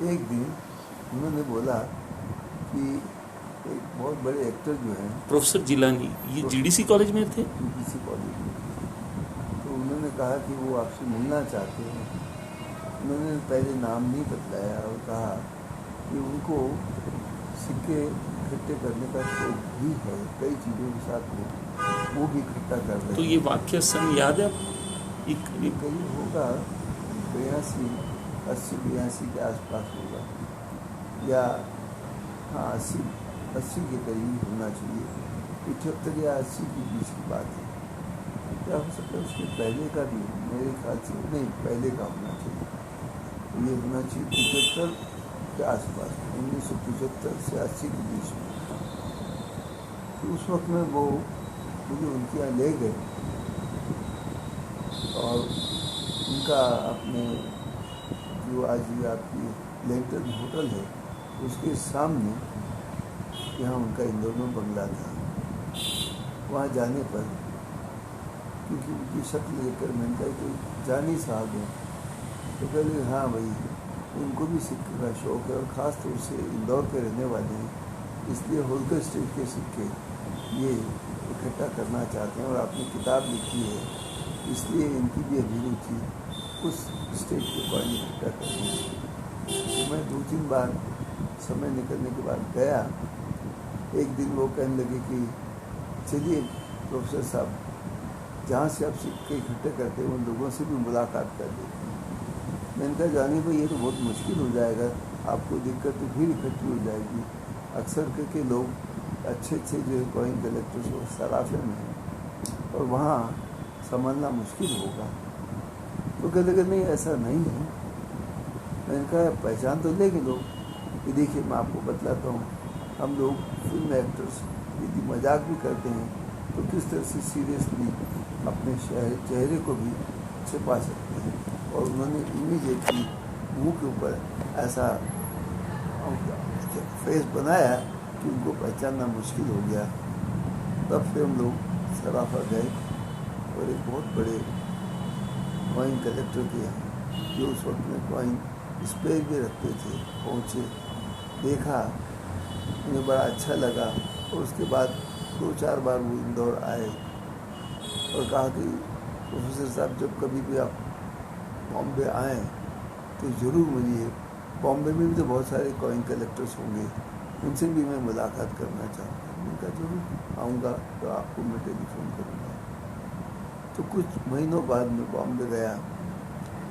एक दिन उन्होंने बोला कि एक बहुत बड़े एक्टर जो हैं प्रोफेसर जिलानी, ये जीडीसी कॉलेज में थे। किसी कॉलेज में, तो उन्होंने कहा कि वो आपसे मिलना चाहते हैं। उन्होंने पहले नाम नहीं बतलाया और कहा कि उनको सिक्के इकट्ठे करने का शौक भी है, कई चीज़ों के साथ वो भी इकट्ठा कर रहे हैं। तो ये वाक्य सन याद है? ये करीब होगा 82 के आसपास होगा, या हाँ 80 के करीब होना चाहिए। 75 या 80 के बीच की बात है। क्या हो सकता है उसके पहले का भी, मेरे ख्याल से नहीं, पहले का होना चाहिए। ये होना चाहिए 75 के आसपास, 1975 से 80 के बीच में। तो उस वक्त में वो मुझे उनके यहाँ ले गए और उनका अपने जो आज भी आपकी लेंटन होटल है उसके सामने, यहाँ उनका इंदौर में बंगला था। वहाँ जाने पर क्योंकि उनकी शक्ल देखकर मैंने कहा कि जानी साहब हैं, तो कहले हाँ भाई, उनको भी सिक्के का शौक़ है और ख़ास तौर से इंदौर के रहने वाले हैं, इसलिए होलकर स्टेट के सिक्के ये इकट्ठा करना चाहते हैं और आपने किताब लिखी है, इसलिए इनकी भी अभिरुचि उस स्टेट के कॉइन इकट्ठा करनी है। तो मैं 2-3 बार समय निकलने के बाद गया। एक दिन वो कहने लगे कि चलिए प्रोफेसर साहब, जहाँ से आप सिक्के इकट्ठे करते हैं उन लोगों से भी मुलाकात कर लेते हैं। मैंने कहा जानी भाई ये तो बहुत मुश्किल हो जाएगा, आपको दिक्कत तो फिर इकट्ठी हो जाएगी। अक्सर करके लोग अच्छे जो कॉइन कलेक्टर्स वो सराफे में हैं और वहाँ संभालना मुश्किल होगा। तो कहते लगे नहीं ऐसा नहीं है। मैंने कहा पहचान तो लेंगे लोग। ये देखिए मैं आपको बतलाता हूँ, हम लोग फिल्म एक्टर्स यदि मजाक भी करते हैं तो किस तरह से सीरियसली अपने चेहरे को भी छिपा सकते हैं। और उन्होंने इमीडिएटली मुँह के ऊपर ऐसा फेस बनाया कि उनको पहचानना मुश्किल हो गया। तब फिर हम लोग सराफा गए और एक बहुत बड़े कॉइन कलेक्टर के यहाँ, जो उस वक्त में कॉइन स्पेयर भी रखते थे, पहुँचे, देखा, उन्हें बड़ा अच्छा लगा। और उसके बाद 2-4 बार वो इंदौर आए और कहा कि प्रोफेसर साहब जब कभी भी आप बॉम्बे आएँ तो ज़रूर मिलिए। बॉम्बे में भी तो बहुत सारे कॉइन कलेक्टर्स होंगे, उनसे भी मैं मुलाकात करना चाहूँगा। मैंने कहा जरूर आऊँगा, तो आपको मैं टेलीफोन करूँगा। तो कुछ महीनों बाद मैं बॉम्बे गया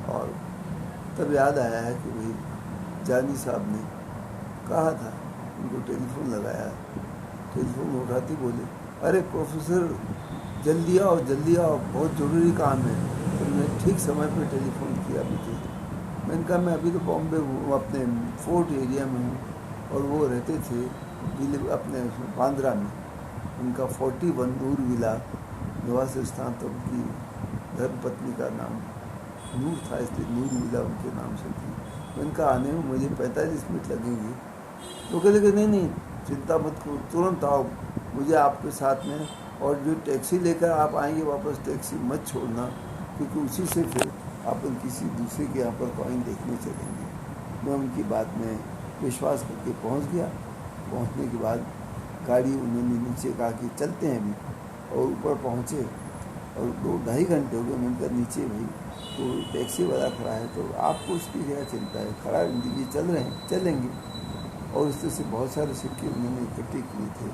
और तब याद आया है कि भाई जानी साहब ने कहा था, उनको टेलीफोन लगाया, टेलीफोन उठाते बोले अरे प्रोफेसर जल्दी आओ, बहुत ज़रूरी काम है। तो मैं ठीक समय पर टेलीफोन किया मुझे। मैंने कहा मैं अभी तो बॉम्बे हूँ, अपने फोर्ट एरिया में हूँ, और वो रहते थे अपने बांद्रा में। उनका 41 नूर विला निवास स्थान, तो उनकी धर्मपत्नी का नाम नूर था, इसलिए नूर विला उनके नाम से थी। मैंने कहा आने में मुझे 45 मिनट लगेंगे। तो कहते कि नहीं चिंता मत करो, तुरंत आओ, मुझे आपके साथ में, और जो टैक्सी लेकर आप आएंगे वापस टैक्सी मत छोड़ना, क्योंकि उसी से फिर अपन किसी दूसरे के यहाँ पर कॉइन देखने चलेंगे। मैं उनकी बात में विश्वास करके पहुँच गया। पहुँचने के बाद गाड़ी उन्होंने नीचे कहा कि चलते हैं अभी, और ऊपर पहुँचे और 2-2.5 घंटे हो गए। मैंने कहा नीचे भाई तो टैक्सी वाला खड़ा है, तो आपको उसकी क्या चिंता है, खड़ा जिंदगी चल रहे हैं, चलेंगे। और इस तरह से बहुत सारे सिक्के उन्होंने इकट्ठे किए थे,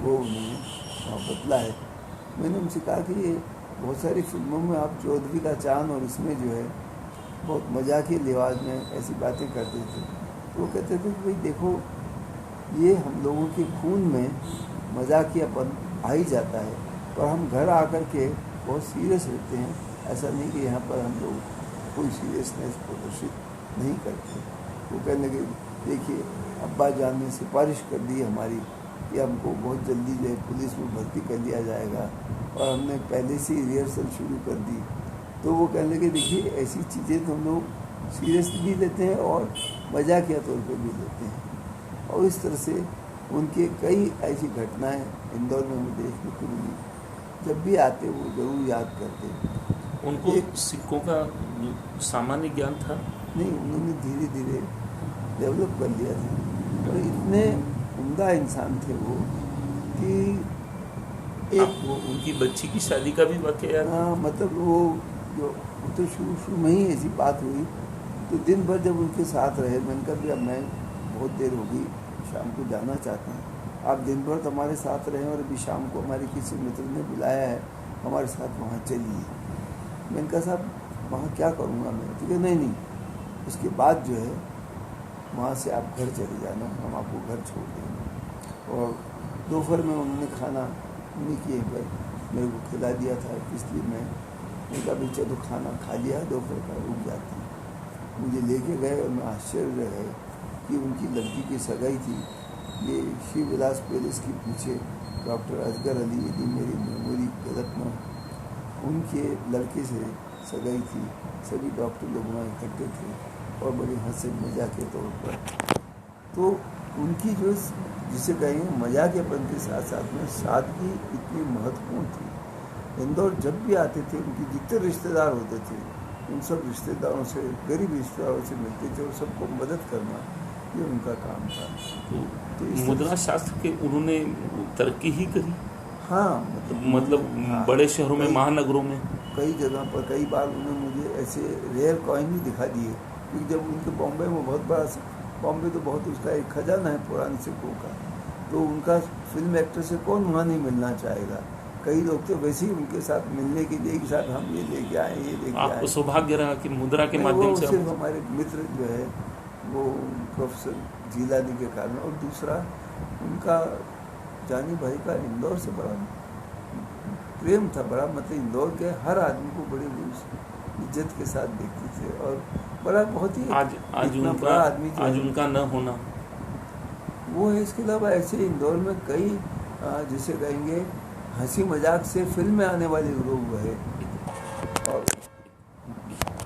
वो उन्होंने बतला है। मैंने उनसे कहा कि ये बहुत सारी फिल्मों में आप चौधरी का चांद और इसमें जो है बहुत मजाकिया लिहाज में ऐसी बातें करते थे। तो वो कहते थे कि भाई देखो, ये हम लोगों के खून में मजाकियापन आ ही जाता है, पर हम घर आकर के बहुत सीरियस रहते हैं। ऐसा नहीं कि यहाँ पर हम लोग कोई सीरियसनेस प्रदर्शित नहीं करते। वो कहने लगे देखिए अब्बा जान ने सिफारिश कर दी हमारी कि हमको बहुत जल्दी जो है पुलिस में भर्ती कर लिया जाएगा, और हमने पहले से ही रिहर्सल शुरू कर दी। तो वो कहने लगे देखिए ऐसी चीज़ें तो हम लोग सीरियस भी लेते हैं और मजाकिया तौर पर भी लेते हैं। और इस तरह से उनके कई ऐसी घटनाएं इंदौर में हमें देखने को मिली। जब भी आते वो ज़रूर याद करते। उनको सिक्कों का सामान्य ज्ञान था? नहीं, उन्होंने धीरे धीरे डेवलप कर लिया था। और इतने उम्दा इंसान थे वो कि एक वो उनकी बच्ची की शादी का भी वाकया है। हाँ, मतलब वो जो तो शुरू में ही ऐसी बात हुई, तो दिन भर जब उनके साथ रहे, मैंने कहा भी अब मैं बहुत देर हो गई, शाम को जाना चाहता हूँ, आप दिन भर तो हमारे साथ रहे और अभी शाम को हमारे किसी मित्र ने बुलाया है हमारे साथ वहाँ चलिए। मैंने कहा साहब वहाँ क्या करूँगा मैं, ठीक है नहीं, उसके बाद जो है वहाँ से आप घर चले जाना, हम आपको घर छोड़ देंगे। और दोपहर में उन्होंने खाना उन्हीं के पर मेरे को खिला दिया था, इसलिए मैं उनका भी चलो खाना खा लिया दोपहर का, रुक जाती। मुझे लेके गए और मैं आश्चर्य है कि उनकी लड़की की सगाई थी। ये शिव विलास पैलेस के पीछे डॉक्टर असगर अली, यदि मेरी मेमोरी गलत न हो, उनके लड़के से सगाई थी। सभी डॉक्टर लोग वहाँ इकट्ठे थे और बड़ी हंसी मजाक के तौर पर। तो उनकी जो जिसे कहेंगे मजाकियापन के साथ साथ में सादगी इतनी महत्वपूर्ण थी। इंदौर जब भी आते थे, उनके जितने रिश्तेदार होते थे उन सब रिश्तेदारों से, गरीब रिश्तेदारों से मिलते थे और सबको मदद करना ये उनका काम था। तो मुद्रा शास्त्र के उन्होंने तरक्की ही करी। हाँ, मतलब हाँ, बड़े शहरों में, महानगरों में कई जगह पर कई बार उन्होंने मुझे ऐसे रेयर कॉइन भी दिखा दिए, क्योंकि जब उनके बॉम्बे में बहुत बड़ा, बॉम्बे तो बहुत उसका एक खजाना है पुराने सिक्कों का, तो उनका फिल्म एक्टर से कौन वहाँ नहीं मिलना चाहेगा। कई लोग तो वैसे ही उनके साथ मिलने के लिए एक साथ हम ये लेके आए, ये लेके आए। आपको सौभाग्य रहा कि मुद्रा के माध्यम से सिर्फ हमारे मित्र जो है वो प्रोफेसर जीलानी के कारण, और दूसरा उनका जानी भाई का इंदौर से बड़ा प्रेम था, बड़ा मतलब इंदौर के हर आदमी को बड़ी इज्जत के साथ देखते थे और बड़ा बहुत ही आज उनका न होना वो है। इसके अलावा ऐसे इंदौर में कई जिसे कहेंगे हंसी मजाक से फिल्म में आने वाले लोग हैं। और